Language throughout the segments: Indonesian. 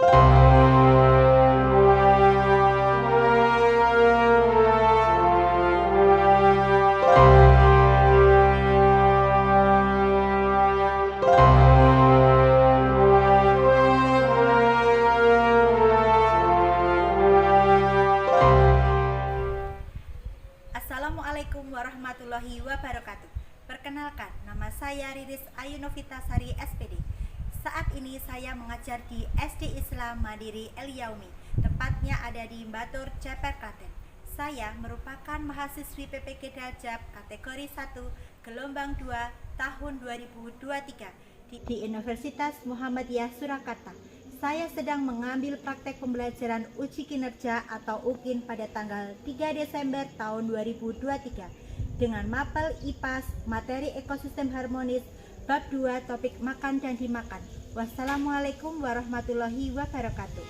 Assalamualaikum warahmatullahi wabarakatuh. Perkenalkan, nama saya Riris Ayu Novitasari SPD. Saat ini saya mengajar di SD Islam Mandiri El Yaumi, tepatnya ada di Batur, Ceper, Klaten. Saya merupakan mahasiswi PPG Dajab kategori 1 gelombang 2 tahun 2023 di Universitas Muhammadiyah Surakarta. Saya sedang mengambil praktek pembelajaran uji kinerja atau UKIN pada tanggal 3 Desember tahun 2023 dengan mapel IPAS materi ekosistem harmonis bab 2 topik makan dan dimakan. Wassalamualaikum warahmatullahi wabarakatuh.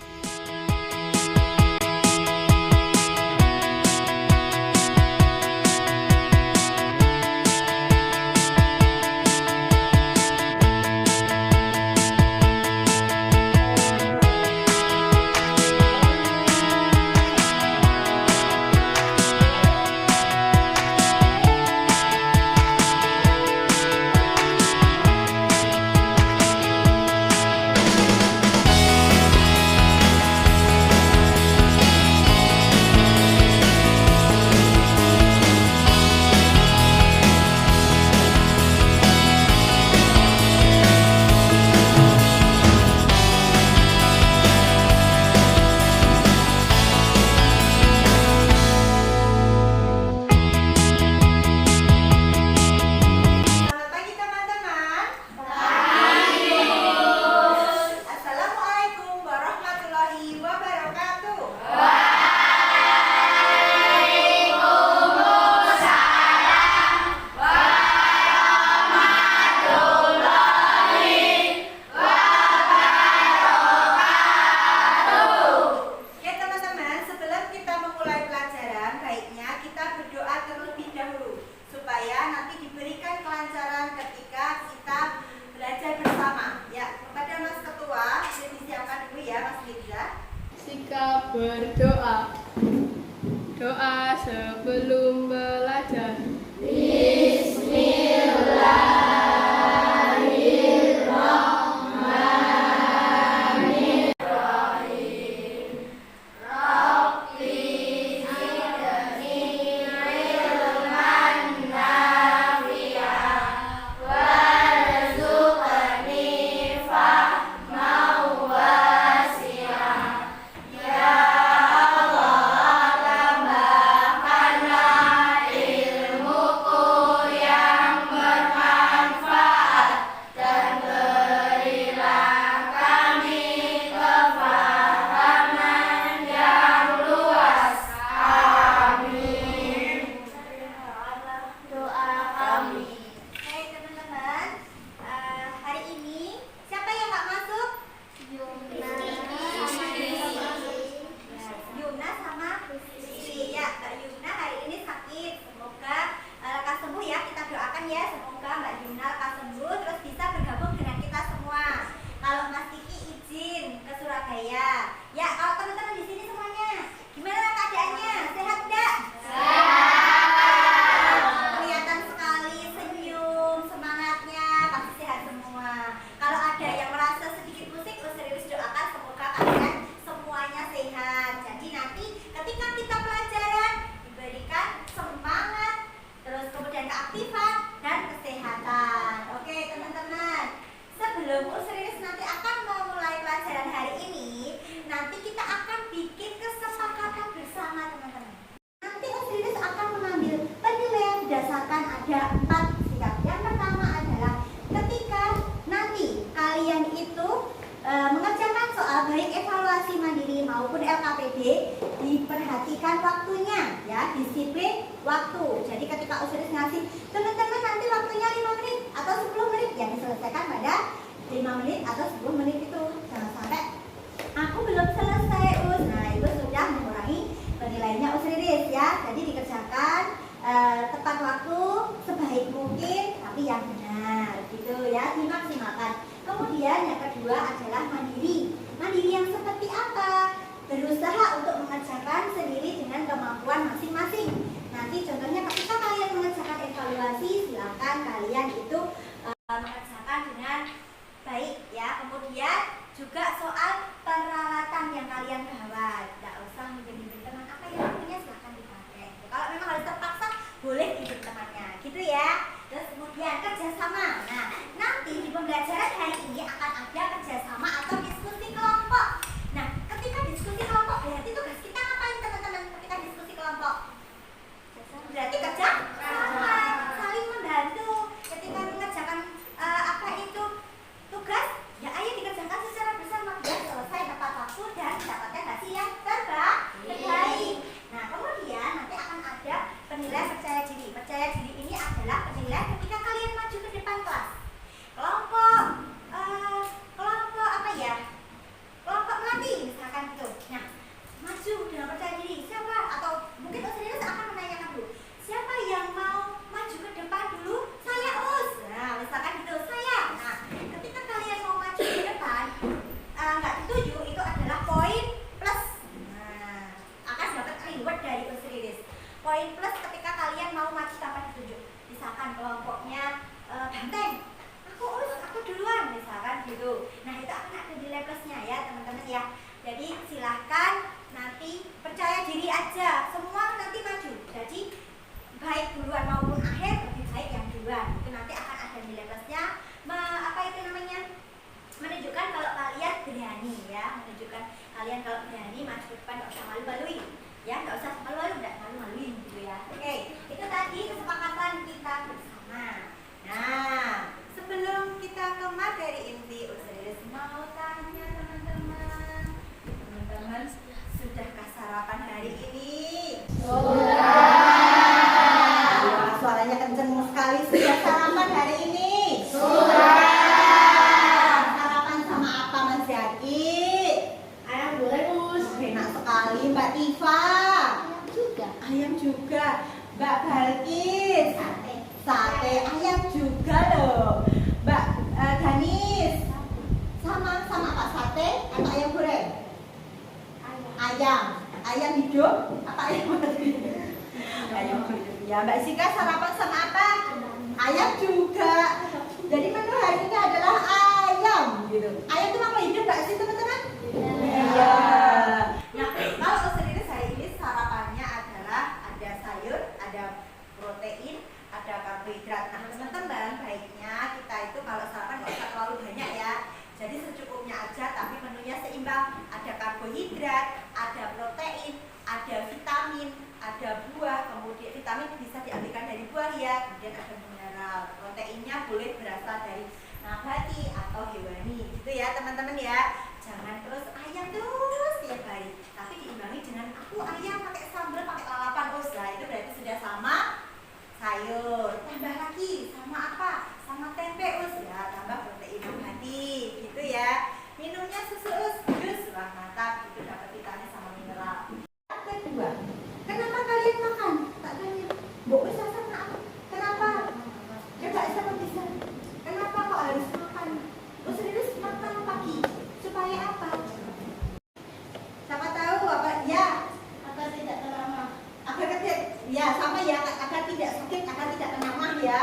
Sikap berdoa. Doa sebelum belajar. Ya, kalau teman-teman di sini semuanya, gimana keadaannya? Sehat enggak? Kelihatan sekali senyum, semangatnya, pasti sehat semua. Kalau ada yang merasa sedikit pusing, serius doakan semoga kalian semuanya sehat. Jadi nanti ketika kita pelajaran diberikan semangat, terus kemudian keaktifan dan kesehatan. Oke, teman-teman. Sebelum serius nanti akan memulai pelajaran hari ini, nanti kita akan bikin kesepakatan bersama, teman-teman. Nanti Osiris akan mengambil penilaian berdasarkan ada 4 sikap. Yang pertama adalah ketika nanti kalian itu mengerjakan soal baik evaluasi mandiri maupun LKPD, diperhatikan waktunya, ya, disiplin waktu. Jadi ketika Osiris ngasih teman-teman nanti waktunya 5 menit atau 10 menit, yang diselesaikan pada 5 menit atau 10 menit itu. Jangan sampai aku belum selesai Us. Nah, itu sudah mengurangi penilaiannya Osiris, ya. Jadi dikerjakan tepat waktu, sebaik mungkin, tapi yang benar gitu, ya, dimaksimalkan. Kemudian yang kedua adalah mandiri. Mandiri yang seperti mengerjakan sendiri dengan kemampuan masing-masing. Nanti contohnya ketika kalian mengerjakan evaluasi, silakan kalian itu mengerjakan dengan baik ya. Kemudian juga soal peralatan yang kalian bawa, tidak usah minjem teman, apa yang punya silakan dipakai. Kalau memang harus terpaksa, boleh minjem temannya, gitu ya. Terus kemudian kerjasama. Nah, nanti di pembelajaran hari ini akan ada kerjasama atau diskusi kelompok. Nah, ketika diskusi kelompok berarti tugas kita ngapain teman-teman? Ketika diskusi kelompok berarti kerja sama, saling membantu. Ketika mengerjakan apa itu tugas, ya ayo dikerjakan secara bersama biar selesai tepat waktu dan mendapatkan hasil yang terbaik. Nah, kemudian nanti akan ada penilaian percaya diri. Percaya diri ini adalah penilaian ketika kalian maju ke depan kelas. Kelompok apa ya? Kelompok melatih misalkan gitu. Nah, maju dengan percaya diri. Siapa? Atau mungkin sendiri akan menanyakan dulu. Siapa yang mau maju ke depan dulu? Saya Us. Nah, misalkan gitu, saya. Nah, ketika kalian mau maju ke depan, nggak dituju, itu adalah poin plus. Nah, akan dapat reward dari Osiris. Poin plus ketika kalian mau maju tanpa dituju. Misalkan kelompoknya banteng. Aku duluan, misalkan gitu. Nah, itu akan ada nilai plusnya ya, teman-teman ya. Jadi silahkan nanti percaya diri aja, semua nanti maju. Jadi baik duluan maupun akhir, lebih baik yang duluan. Itu nanti akan ada nilai plusnya. Menunjukkan kalau kalian berani ya, menunjukkan kalian kalau berani maju ke depan, nggak usah malu-maluin ya, nggak usah malu-malu, nggak malu-maluin gitu ya. Oke, itu tadi kesepakatan kita bersama. Nah, sebelum kita ke materi inti, Osiris mau tanya teman-teman, sudahkah sarapan hari ini? Wah, suaranya kenceng sekali. Sudah sarapan hari ini? Sudah. Sarapan sama apa Mas Jaki? Ayam goreng Us. Enak sekali Mbak Tifa. Ayam juga. Mbak Balkis. Sate. Ayam juga loh. Mbak Danis. Sama apa? Sate atau ayam goreng? Ayam hidup apa ayam mati? Ayam hidup ya. Mbak Sika sarapan sama apa? Ayam juga. Jadi menu hari ini adalah ayam gitu. Ayam itu makhluk hidup nggak sih teman-teman? Iya. Nah, kalau sendiri hari ini sarapannya adalah ada sayur, ada protein, ada karbohidrat. Nah, teman-teman baiknya kita itu kalau sarapan nggak usah terlalu banyak ya. Jadi secukupnya aja, tapi menunya seimbang. Ada karbohidrat, ada protein, ada vitamin, ada buah. Kemudian vitamin bisa diambilkan dari buah ya. Kemudian ada mineral. Proteinnya boleh berasal dari nabati atau hewani. Gitu ya teman-teman ya. Jangan terus ayam terus tiap hari. Tapi diimbangi dengan aku ayam pakai sambal, pakai lalapan. Nah, itu berarti sudah sama sayur. Tambah lagi sama apa? Sama tempe ya. Tambah protein nabati. Gitu ya. Minumnya susu jus. Wah, mantap. Itu dapat vitamin sama mineral. Kedua, kenapa kalian makan? Tak tanya. Bu, bisa sama apa? Kenapa? Coba sama bisa. Kenapa kok harus makan? Bu serius makan pagi. Supaya apa? Siapa tahu apa? Ya, Agar tidak terlama. agar tidak, ya sama ya, agar tidak sakit, agar tidak kena mah ya.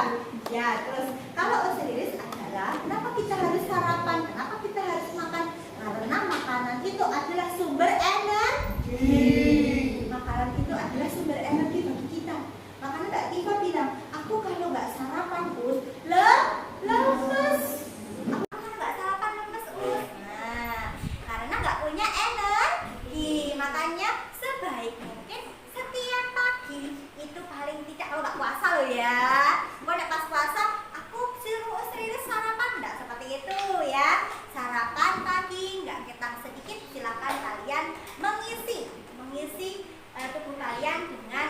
Ya, terus kalau Osiris adalah kenapa kita harus sarapan? Kenapa kita harus makan? Karena makanan itu adalah sumber energi. Makanan itu adalah sumber energi bagi kita. Makanya Mbak Tifa bilang, aku kalau nggak sarapan Us, lemes. Aku kalau nggak sarapan lemes Us. Nah, karena nggak punya energi. Makanya sebaik mungkin setiap pagi itu paling tidak, kalau nggak puasa loh ya. Kalau pas puasa, aku suruh Osiris sarapan, nggak seperti itu ya. Sarapan pagi, nggak ketang sedikit, silakan kalian mengisi tubuh kalian dengan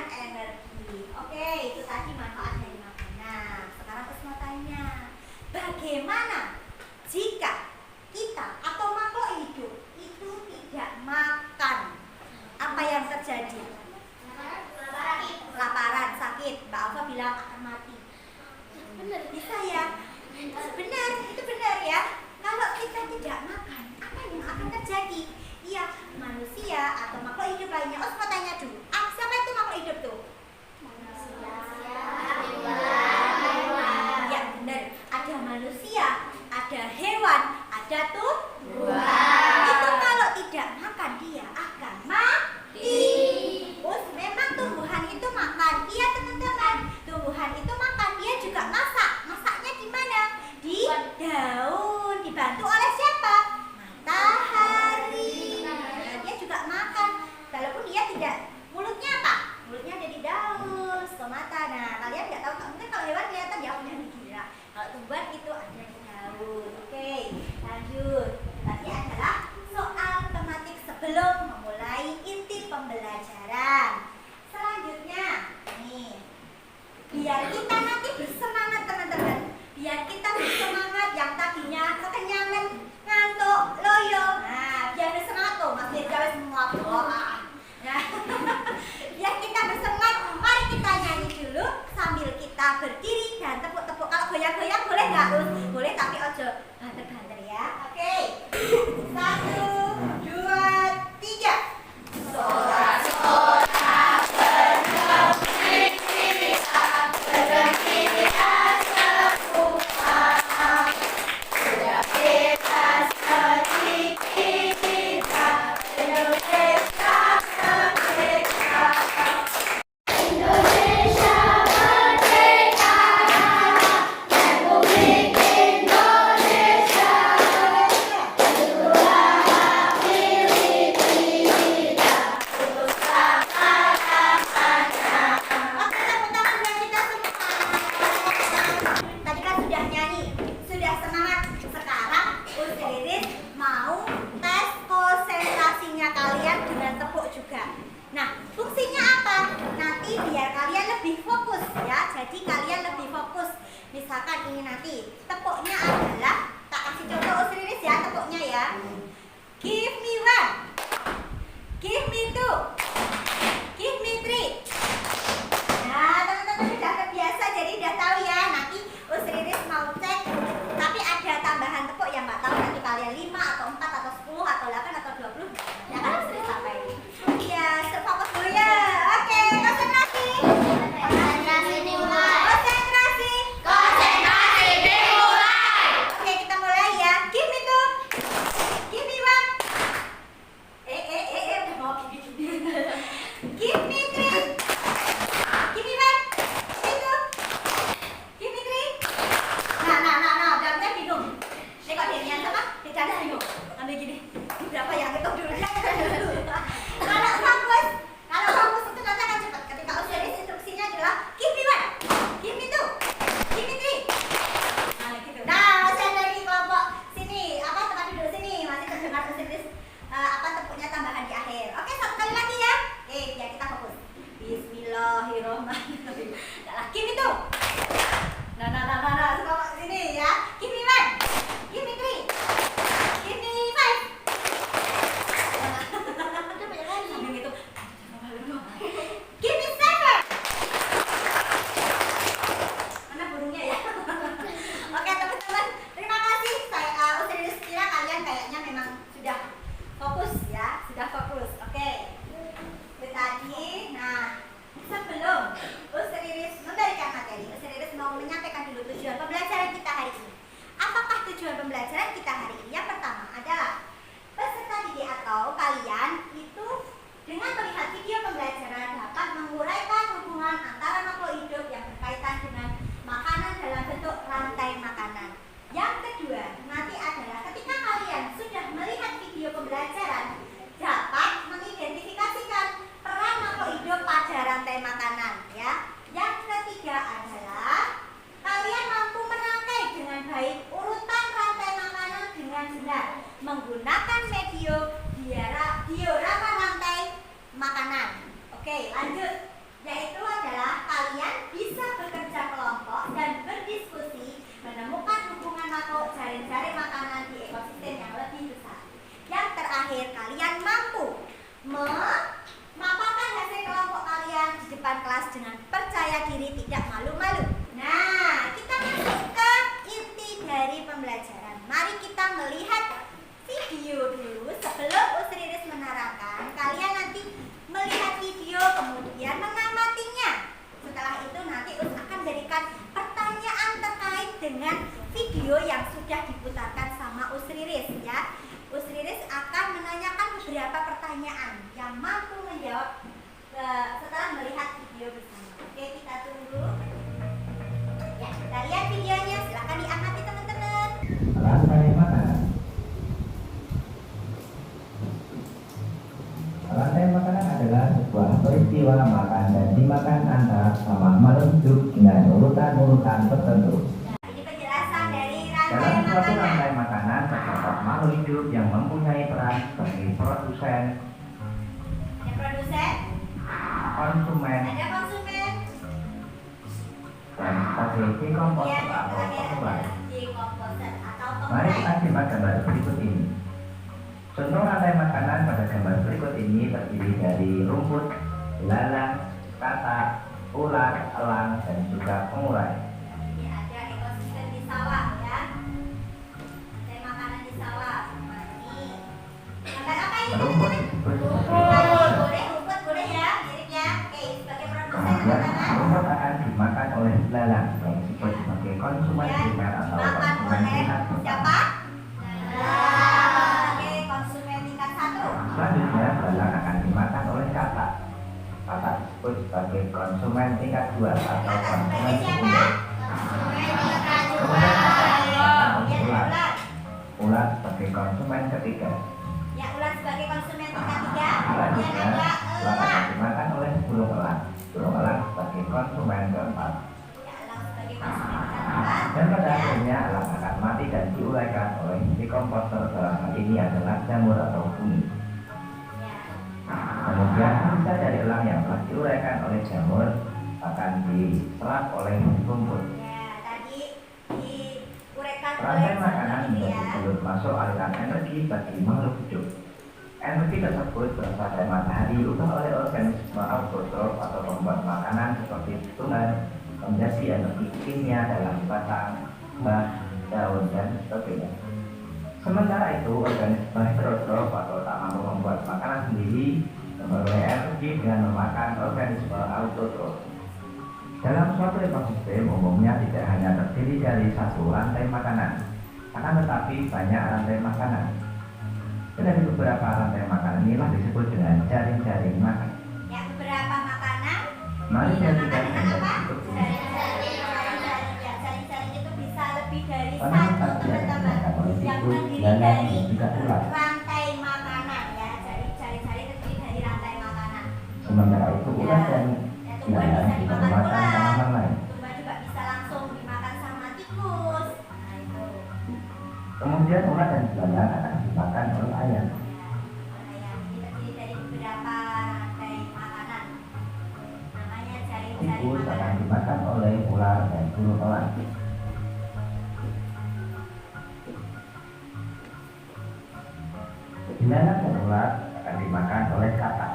sebelum memulai inti pembelajaran. Selanjutnya, nih, biar kita nanti bersemangat teman-teman, biar kita bersemangat yang tadinya kekenyangan, ngantuk, loyo. Nah, biar bersemangat tuh, Mas Dirga semua doa. Nah, biar kita bersemangat, mari kita nyanyi dulu sambil kita berdiri dan tepuk-tepuk. Kalau goyang-goyang boleh nggak, Us? Boleh, tapi ojo banter-banter ya. Oke, 1, 2, 3. Sorak-sorak beraktivitas semua, sudah bebas seperti kita, Indonesia merdeka. Indonesia merdeka, Republik Indonesia, itulah hak milik kita untuk selama-lamanya. Oke, tepuk tangan buat kita semua. Tadi kan sudah nyanyi, sudah semangat. Sekarang Usriris mau tes konsentrasinya kalian dengan tepuk juga. Nah, fungsinya apa? Nanti biar kalian lebih fokus ya. Jadi kalian lebih fokus. Misalkan ini nanti tepuknya adalah, tak kasih contoh Usriris ya tepuknya ya. Give me one, give me two, give me three. Nah, teman-teman sudah terbiasa, jadi udah tahu ya. Nanti Usriris mau cek, tapi ada tambahan tepuk yang nggak tahu nanti kalian 5 atau 4 atau 10 atau 8 atau 20. Ya kan Usriris sampai. Ya, fokus dulu ya. Oke, konsentrasi. Konsentrasi dimulai. Konsentrasi. Konsentrasi dimulai. Oke, kita mulai ya. Give me two, give me one. Udah mau gini. Give me three. Give me one, give me two, give me three. Nah, dalamnya bingung. Ini kok dia niat apa? Dia bingung. Ambil gini. Ini berapa yang hitung dulu? Kalau fokus itu nanti akan cepat. Ketika Usriris instruksinya adalah give me one, give me two, give me three. Nah, gitu. Nah, masih ada lagi kelompok sini. Apa tempat duduk sini? Masih terdengar Usriris tepuknya tambahan di akhir. Oke, satu kali lagi ya. Biar kita fokus. Bismillahirrahmanirrahim. Give me two. Nah, semua sini ya. Give me one, give me three, give me five. Sambil gitu. Give me seven. Mana burungnya ya? Oke, teman-teman, terima kasih. Saya Usriris kira kalian kayaknya memang sudah fokus ya, sudah fokus. Oke. Itu tadi. Nah, sebelum Usriris memberikan materi, Usriris mau menyampaikan dulu tujuan pembelajaran kita hari ini. Apakah tujuan pembelajaran kita hari ini? Yang pertama adalah peserta didik atau kalian itu dengan melihat video pembelajaran dapat menguraikan hubungan antara makhluk hidup yang berkaitan dengan makanan dalam bentuk rantai makanan. Yang kedua, nanti adalah ketika kalian sudah melihat video pembelajaran dapat mengidentifikasikan peran makhluk hidup pada rantai makanan ya. Yang ketiga adalah kalian mampu merangkai dengan baik urutan rantai makanan dengan benar menggunakan diorama rantai makanan. Oke, lanjut. Yaitu adalah kalian bisa bekerja kelompok dan berdiskusi menemukan hubungan makhluk jaring-jaring makanan di ekosistem yang lebih besar. Yang terakhir, kalian mampu memaparkan hasil kelompok kalian di depan kelas dengan percaya diri, tidak malu-malu. Nah, kita masuk ke inti dari pembelajaran. Mari kita melihat video dulu sebelum Usriris menerangkan. Kalian nanti melihat video kemudian mengamatinya. Setelah itu nanti Us akan berikan pertanyaan terkait dengan video yang sudah diputarkan sama Usriris ya. Usriris akan menanyakan beberapa pertanyaan yang mampu menjawab setelah melihat video bersama. Oke, kita tunggu. Ya, kita lihat videonya. Silakan diamati teman-teman. Rantai makanan. Rantai makanan adalah sebuah peristiwa makan dan dimakan antara sama makhluk hidup dengan urutan-urutan tertentu. Nah, ini penjelasan dari Dalam rantai suatu makanan. rantai makanan terdapat makhluk hidup yang mempunyai peran sebagai produsen produsen, Ada produsen, konsumen, ada konsumen, dan sebagai ya, dekomposer yang atau terakhir pengurang. adalah dekomposer atau Mari kita pengurai. simak gambar berikut ini. Contoh rantai makanan pada gambar berikut ini terdiri dari rumput, belalang, katak, ular, elang, dan juga pengurai. Ini ada ekosistem di sawah ya. Ada makanan di sawah. Nah, ini. Gambar apa ini? Rumput disebut Rumput boleh ya, miripnya. Oke, sebagai produsen kemudian teman-teman. rumput akan dimakan oleh belalang yang disebut sebagai konsumen Ya, primer atau dimakan konsumen oleh tingkat pertama. siapa? Sebagai konsumen tingkat 1. Selanjutnya belalang akan dimakan oleh katak. Katak disebut sebagai konsumen tingkat 2 atau konsumen sekunder. Kemudian dimakan oleh Ya, ular. ular. Ular sebagai konsumen ketiga. Ya, ular sebagai konsumen tingkat 3. Kemudian Selanjutnya, ada ular akan elang. dimakan oleh burung elang. Burung elang sebagai konsumen keempat. Ya, elang sebagai konsumen tingkat 4. Dan pada akhirnya elang akan mati dan diuraikan oleh dekomposer, dalam hal ini adalah jamur atau bumi. Ya. Kemudian sisa dari elang yang telah diuraikan oleh jamur akan diserap oleh rumput. Ya, tadi diuraikan Rantai oleh makanan jamur menjadi ya. jalur masuk aliran energi bagi makhluk hidup. Energi tersebut berasal dari matahari diubah oleh organisme autotrof atau pembuat makanan seperti tunan menjadi energi kimia dalam batang, buah, daun, dan sebagainya. Sementara itu, organisme heterotrof atau tak mampu membuat makanan sendiri memperoleh energi dengan memakan organisme autotrof. Dalam suatu ekosistem umumnya tidak hanya terdiri dari satu rantai makanan, akan tetapi banyak rantai makanan. Dan dari beberapa rantai makanan inilah disebut dengan jaring-jaring makan. Ya, beberapa makanan Mari kita dinamakan lihat dengan apa? berikut ini. Jaring-jaring. Ya, jaring-jaring itu bisa lebih dari Karena satu saja teman-teman. dimakan oleh Yang tikus, terdiri belalang, dari dan juga ular. rantai makanan ya. Jaring-jaring terdiri dari rantai makanan. Sementara itu ular dan Ya, tumbuhan belalang bisa juga dimakan memakan ular. tanaman lain. Tumbuhan juga bisa langsung dimakan sama tikus. Nah, itu. Kemudian ular dan belalang akan dimakan oleh ayam. Ya, ini terdiri dari beberapa rantai makanan. Namanya jaring-jaring Tikus akan makanan. dimakan oleh ular dan burung elang. Belalang dan ular akan dimakan oleh katak.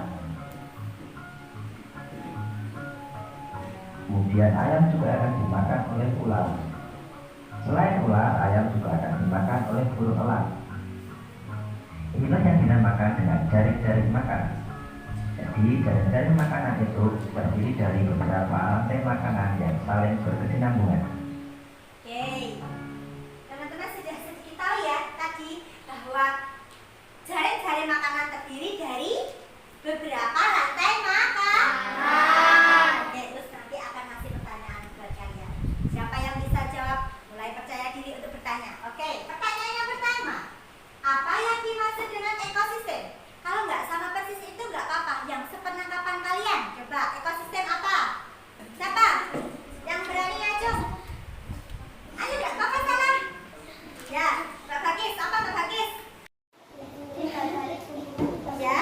Kemudian ayam juga akan dimakan oleh ular. Selain ular, ayam juga akan dimakan oleh burung elang. Inilah yang dinamakan dengan jaring-jaring makan. Jadi, jaring-jaring makanan itu terdiri dari beberapa rantai makanan yang saling berkesinambungan. Oke, teman-teman sudah sedikit tahu ya tadi bahwa jaring-jaring makanan terdiri dari beberapa rantai makanan. Oke, terus nanti akan ngasih pertanyaan buat kalian. Siapa yang bisa jawab? Mulai percaya diri untuk bertanya. Oke, pertanyaan yang pertama. Apa yang dimaksud dengan ekosistem? Kalau nggak sama persis itu nggak apa-apa. Yang sepenangkapan kalian. Coba, ekosistem apa? Siapa? Yang berani ngajung? Ayo nggak apa-apa salah. Ya, Mbak Bakis. Apa Mbak Bakis? Ya.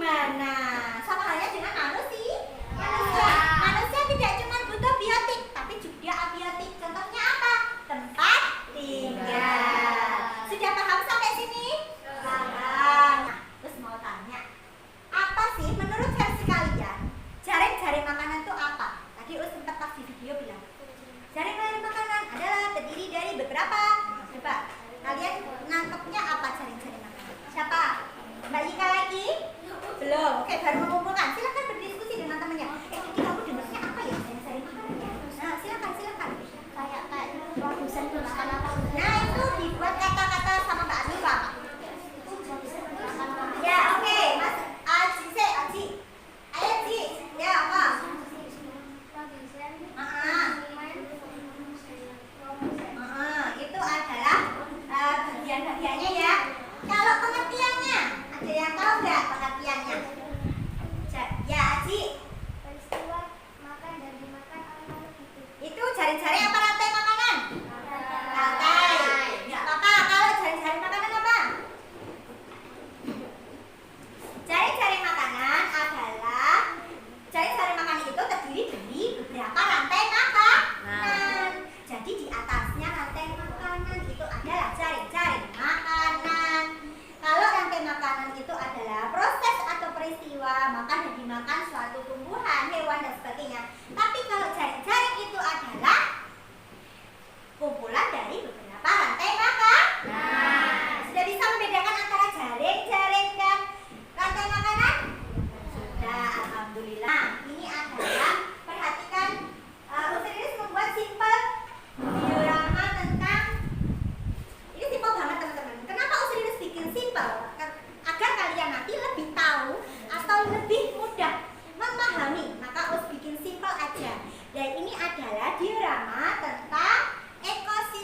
gimana? Sama halnya dengan manusia. Manusia tidak cuma butuh biotik, tapi juga abiotik. Contohnya apa? Tempat tinggal. Sudah paham sampai sini? Paham. Nah, terus mau tanya, apa sih menurut versi kalian jaring-jaring makanan itu apa? Tadi sempat pas di video bilang jaring-jaring makanan adalah terdiri dari beberapa. Coba kalian nangkepnya apa jaring-jaring makanan? Siapa? Mbak Yika lagi? Belum. Oke, baru mengumpulkan. Silakan berdiskusi dengan temannya. Tadi kamu dengarnya apa ya jaring-jaring makanan ya? Nah, silakan. Kayak produsen makan apa? Nah, itu dibuat kata-kata sama Mbak Anifa. Ya, oke, Mas Aji. Ayo, Ji. Ya, apa? Itu adalah bagian-bagiannya ya. Kalau pengertiannya, ada yang tahu nggak pengertiannya? Ya, Aji. Peristiwa makan dan dimakan oleh makhluk hidup. Itu jaring-jaring apa rantai makanan? Rantai. Nggak apa-apa. Kalau jaring-jaring makanan apa? Jaring-jaring makanan adalah jaring-jaring makanan itu terdiri dari beberapa rantai makanan. Jadi di atasnya rantai makanan itu adalah jaring-jaring makanan. Kalau rantai makanan itu adalah proses atau peristiwa makan dan dimakan suatu tumbuhan, hewan dan sebagainya. Tapi kalau jaring-jaring itu adalah kumpulan dari beberapa rantai makanan. Sudah bisa membedakan antara jaring-jaring dan rantai makanan? Sudah, alhamdulillah. Ini adalah perhatikan Ustaz membuat simple diorama tentang ini simple banget teman-teman. Kenapa Ustaz bikin simple? Agar kalian nanti lebih tahu atau lebih mudah memahami. Maka Ustaz bikin simple aja. Dan ini adalah diorama tentang ekosistem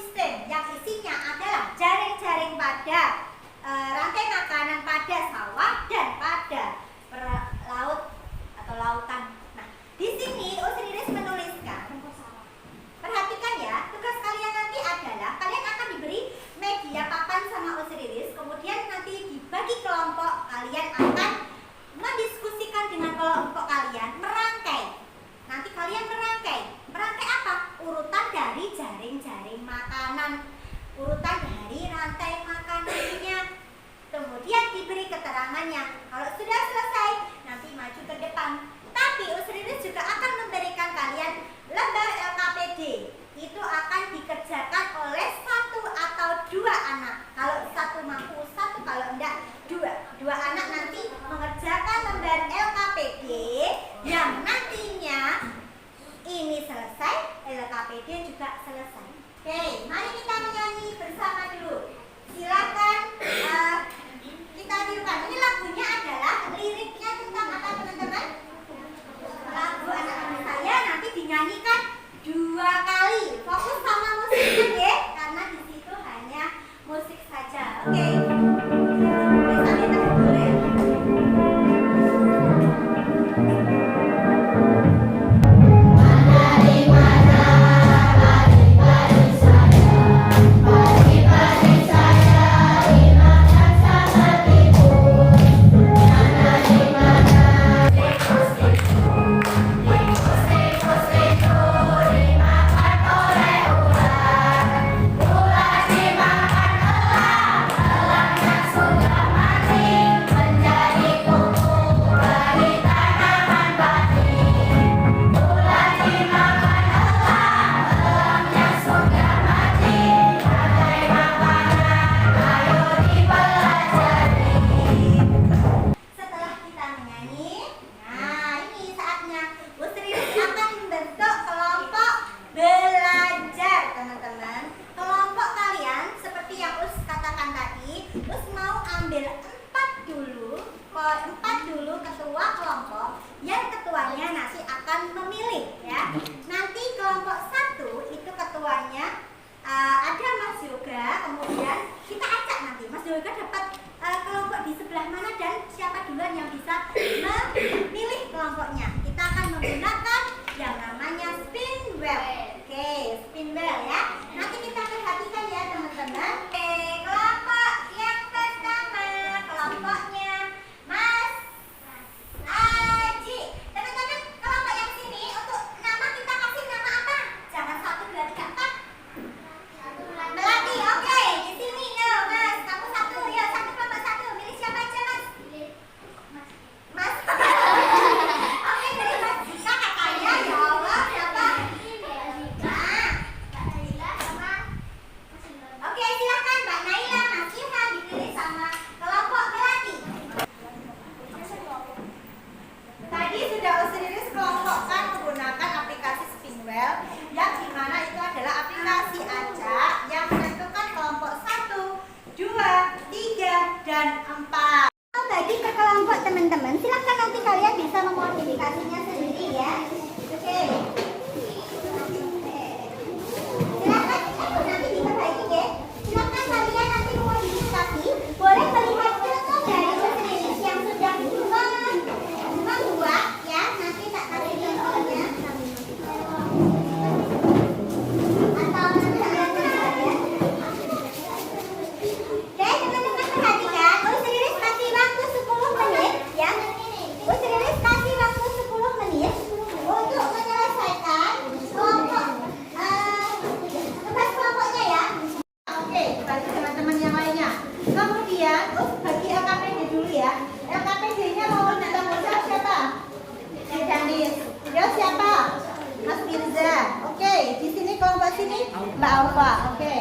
Mbak Alfa. Oke.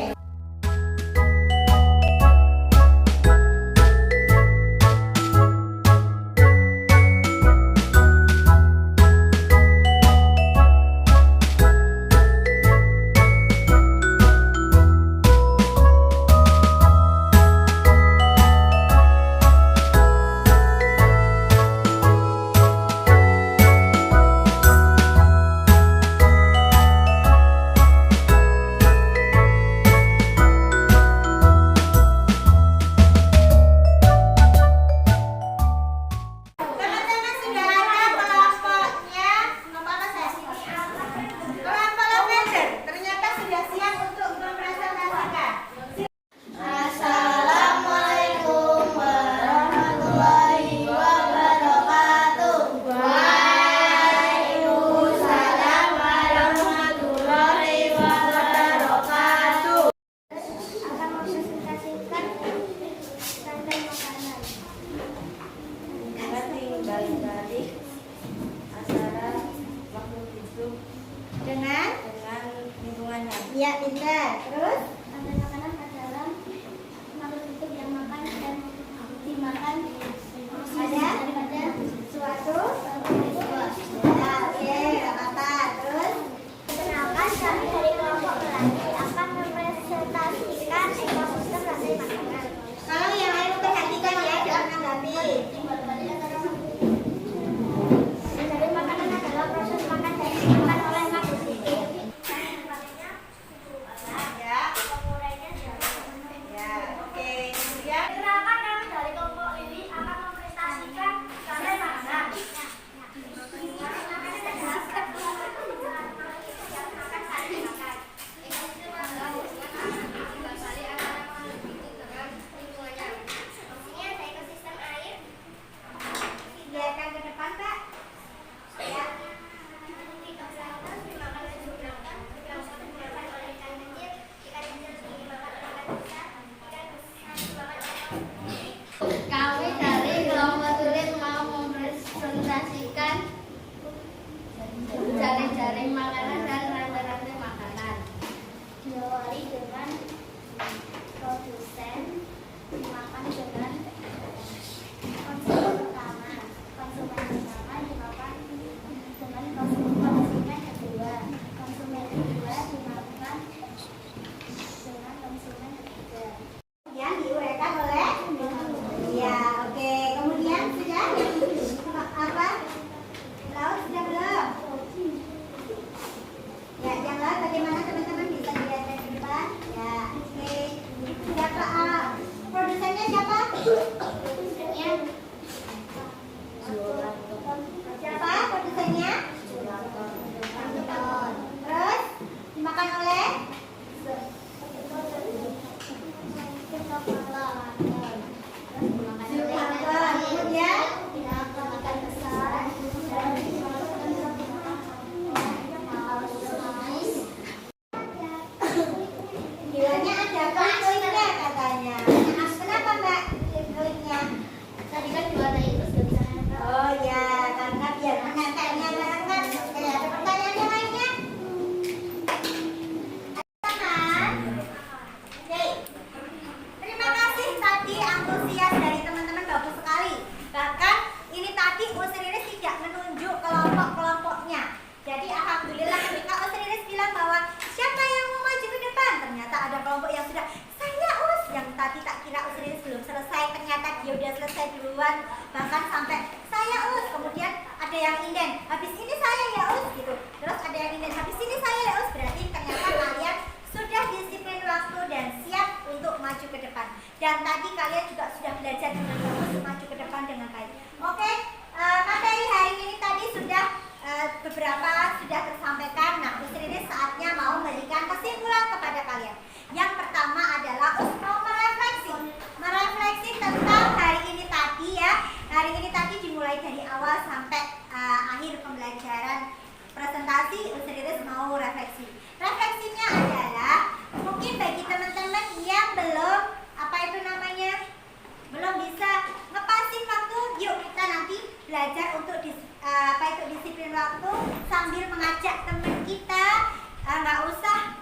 Teman-teman sudah ada kelompoknya. Kelompok saya sini. Kelompok lavender ternyata sudah siap untuk mempresentasikan. Assalamualaikum warahmatullahi wabarakatuh. Waalaikumsalam warahmatullahi wabarakatuh. Akan mempresentasikan rantai makanan. Kita balik-balik acara waktu hidup Dengan lingkungannya. ya pintar. Terus Rantai makanan adalah makhluk hidup yang makan dan dimakan Ada? daripada suatu. Ya, oke, nggak apa-apa. Terus Perkenalkan, kami dari kelompok Pelangi akan mempresentasikan ekosistem rantai makanan. kalau yang lain perhatikan ya, jangan menanggapi. Rantai makanan adalah proses makan dan dimakan oleh makhluk hidup. Ya, Pengurainya ya, oke. Kemudian Perkenalkan, kami dari kelompok Lili akan mempresentasikan rantai makanan. lihatkan ke depan, Pak. Ya. Kami dari kelompok Tulip mau mempresentasikan jaring-jaring makanan dan rantai-rantai makanan. Diawali dengan produsen, dimakan dengan konsumen pertama. Konsumen pertama dimakan dengan konsumen kedua. Konsumen kedua dimakan dengan konsumen ketiga. Yang diuraikan oleh ya, oke. Kemudian sudah apa? Laut sudah belum? Ya, yang laut bagaimana teman-teman bisa dilihat dari depan? Ya, oke. Sudah Pak. Produsennya siapa? Produsennya Siapa produsennya? Terus dimakan oleh Zulhatan. Kemudian bilangnya ada kulitnya katanya. Kenapa Mbak kulitnya? tadi kan juara itu sudah bisa nempel. Oh ya, karena biar menempelnya banget. Oke, ada pertanyaan yang lainnya? Teman. Oke. Terima kasih tadi antusias dari teman-teman, bagus sekali. Bahkan ini tadi Osiris tidak menunjuk kelompok-kelompoknya. Jadi alhamdulillah ketika Osiris bilang bahwa siapa yang mau maju ke depan, ternyata ada kelompok yang sudah saya yang tadi tak kira Osiris belum selesai, ternyata dia udah selesai duluan, bahkan sampai saya kemudian ada yang inden, habis ini saya ya gitu, terus ada yang inden, habis ini saya ya berarti ternyata kalian sudah disiplin waktu dan siap untuk maju ke depan. Dan tadi kalian juga sudah belajar dengan bagus maju ke depan dengan baik. Oke, materi hari ini tadi sudah beberapa sudah tersampaikan. Nah, Osiris saatnya mau memberikan kesimpulan kepada kalian. Yang pertama adalah mau merefleksi tentang hari ini tadi ya. Hari ini tadi dimulai dari awal sampai akhir pembelajaran presentasi. Osiris mau refleksi. Refleksinya adalah mungkin bagi teman-teman yang belum belum bisa ngepasin waktu, yuk kita nanti belajar untuk disiplin waktu sambil mengajak teman kita, nggak usah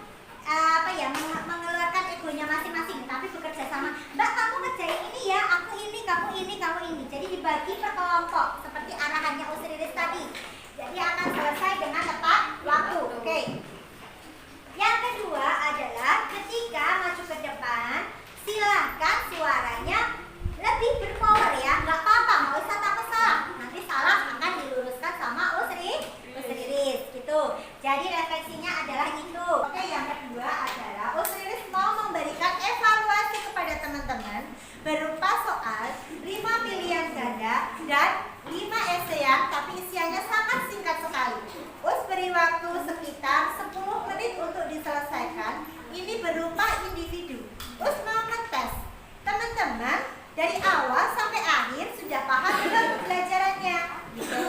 mengeluarkan egonya masing-masing, tapi bekerja sama. Mbak, kamu ngerjain ini ya, aku ini, kamu ini, kamu ini. Jadi dibagi per kelompok seperti arahannya Usriris tadi. Jadi akan selesai dengan tepat waktu. Oke. Yang kedua adalah ketika maju ke depan, silahkan suaranya lebih berpower ya. Nggak apa-apa, nggak usah takut salah. Nanti salah akan diluruskan sama Usriris gitu. Jadi refleksinya adalah itu. Oke, yang kedua adalah Usriris mau memberikan evaluasi kepada teman-teman berupa soal 5 pilihan ganda dan 5 esean, tapi isiannya sangat singkat sekali. Us beri waktu sekitar 10 menit untuk diselesaikan. Ini berupa individu. Us mau ngetes teman-teman dari awal sampai akhir sudah paham belum pelajarannya gitu.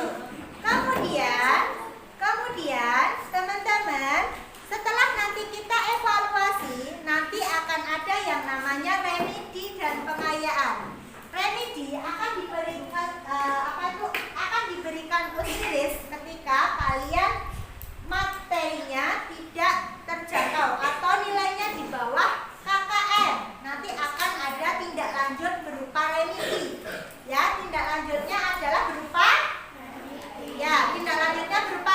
Kemudian teman-teman, setelah nanti kita evaluasi, nanti akan ada yang namanya remedi dan pengayaan. Remedi akan diberikan Usriris ketika kalian materinya tidak terjangkau atau nilainya di bawah KKM. Nanti akan ada tindak lanjut berupa remedi. Ya, tindak lanjutnya adalah berupa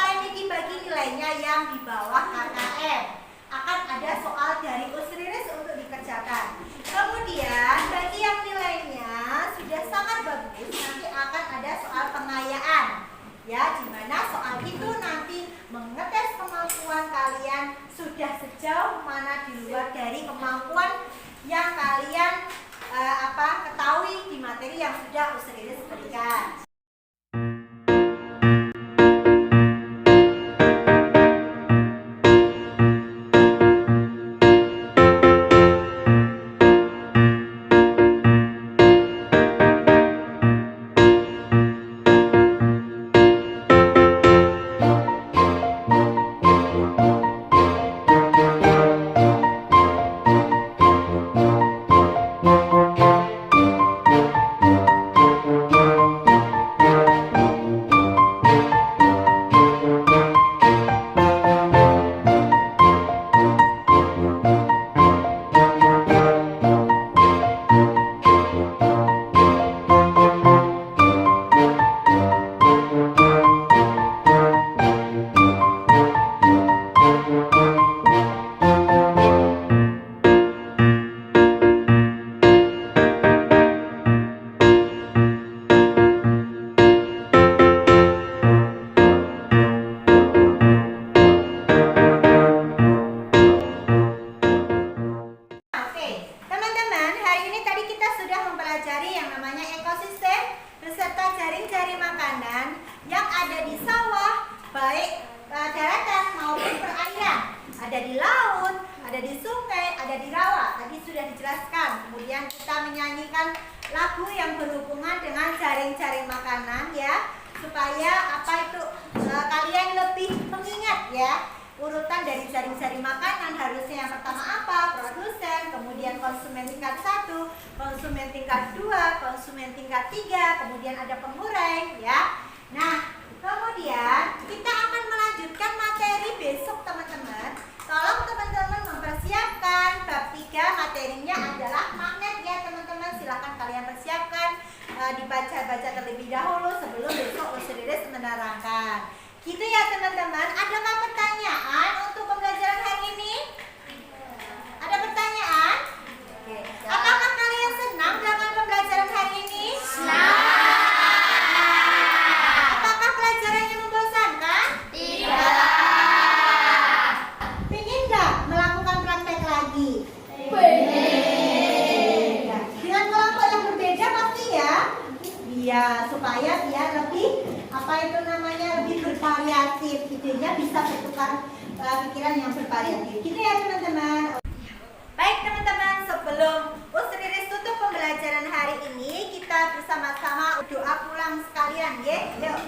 remedi bagi nilainya yang di bawah KKM. Akan ada soal dari Usriris untuk dikerjakan. Kemudian bagi yang nilainya sudah sangat bagus, nanti akan ada soal pengayaan. Ya, di mana soal itu nanti mengetes kemampuan kalian sudah sejauh mana di luar dari kemampuan yang kalian ketahui di materi yang sudah Usriris berikan. Ada di laut, ada di sungai, ada di rawa. Tadi sudah dijelaskan. Kemudian kita menyanyikan lagu yang berhubungan dengan jaring-jaring makanan ya, supaya kalian lebih mengingat ya urutan dari jaring-jaring makanan. Harusnya yang pertama apa? Produsen, kemudian konsumen tingkat 1, konsumen tingkat 2, konsumen tingkat 3, kemudian ada pengurai ya. Nah, kemudian kita akan melanjutkan materi besok teman-teman. Tolong teman-teman mempersiapkan bab 3, materinya adalah magnet ya teman-teman. Silahkan kalian persiapkan, dibaca-baca terlebih dahulu sebelum besok Usriris menerangkan. Gitu ya teman-teman. Adakah pertanyaan untuk pembelajaran hari ini? Ada pertanyaan? Oke. Apakah kalian senang dengan pembelajaran hari ini? Senang. Apakah pelajarannya membosankan? Tidak. Pengen nggak melakukan praktek lagi? Pengen. Dengan kelompok yang berbeda pasti ya? Iya, supaya dia lebih lebih bervariatif, idenya bisa bertukar pikiran yang bervariatif. Gitu ya teman-teman. Baik teman-teman, sebelum Usriris tutup pembelajaran hari ini, kita bersama-sama doa pulang sekalian ya. Yuk.